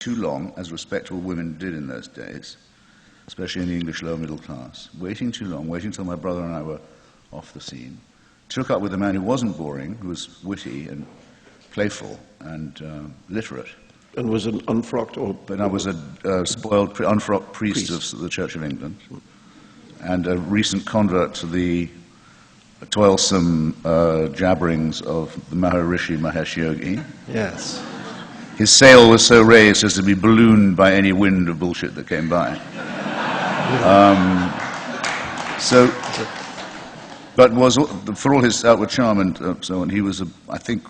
too long, as respectable women did in those days, especially in the English lower middle class, waiting too long, waiting until my brother and I were off the scene, took up with a man who wasn't boring, who was witty and playful and literate. And was an unfrocked or... But I was a spoiled, unfrocked priest of the Church of England, and a recent convert to the toilsome jabberings of the Maharishi Mahesh Yogi. Yes. His sail was so raised as to be ballooned by any wind of bullshit that came by. But was, for all his outward charm and so on, he was, I think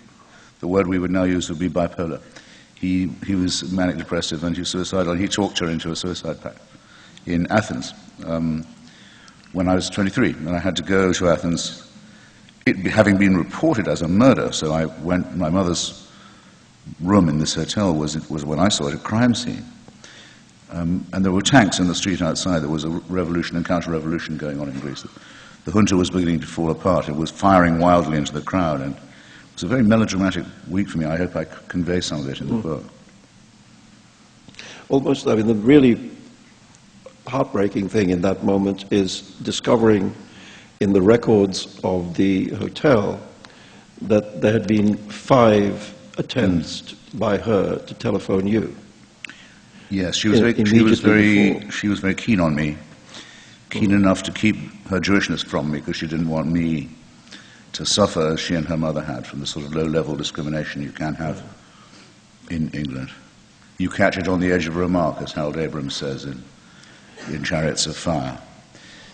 the word we would now use would be bipolar. He was manic depressive and he was suicidal, and he talked her into a suicide pact in Athens when I was 23, and I had to go to Athens, it having been reported as a murder. So I went, my mother's room in this hotel was when I saw it, a crime scene. And there were tanks in the street outside. There was a revolution and counter-revolution going on in Greece. The junta was beginning to fall apart. It was firing wildly into the crowd, and it was a very melodramatic week for me. I hope I convey some of it in the book. Almost, I mean, the really heartbreaking thing in that moment is discovering in the records of the hotel that there had been 5 attempts by her to telephone you. Yes, she was very keen on me, keen enough to keep her Jewishness from me because she didn't want me to suffer as she and her mother had from the sort of low-level discrimination you can have in England. You catch it on the edge of a remark, as Harold Abrams says in Chariots of Fire.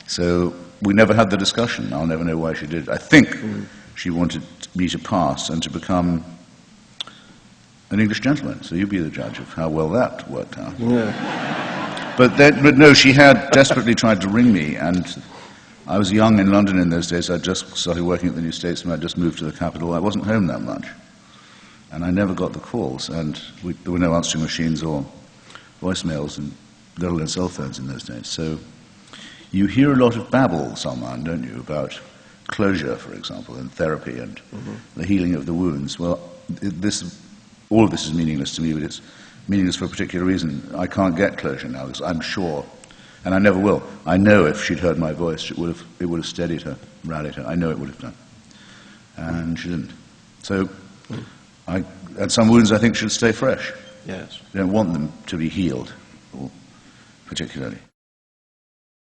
So we never had the discussion. I'll never know why she did. I think she wanted me to pass and to become an English gentleman. So you be the judge of how well that worked out. Yeah. But no, she had desperately tried to ring me, and I was young in London in those days. I'd just started working at the New Statesman. I'd just moved to the capital. I wasn't home that much, and I never got the calls, and there were no answering machines or voicemails, and let alone cell phones in those days. So you hear a lot of babble, Salman, don't you, about closure, for example, and therapy and the healing of the wounds. Well, all of this is meaningless to me, but it's meaningless for a particular reason. I can't get closure now, because I'm sure, and I never will. I know if she'd heard my voice, it would have steadied her, rallied her. I know it would have done. And she didn't. So, and some wounds I think should stay fresh. Yes. You don't want them to be healed, particularly.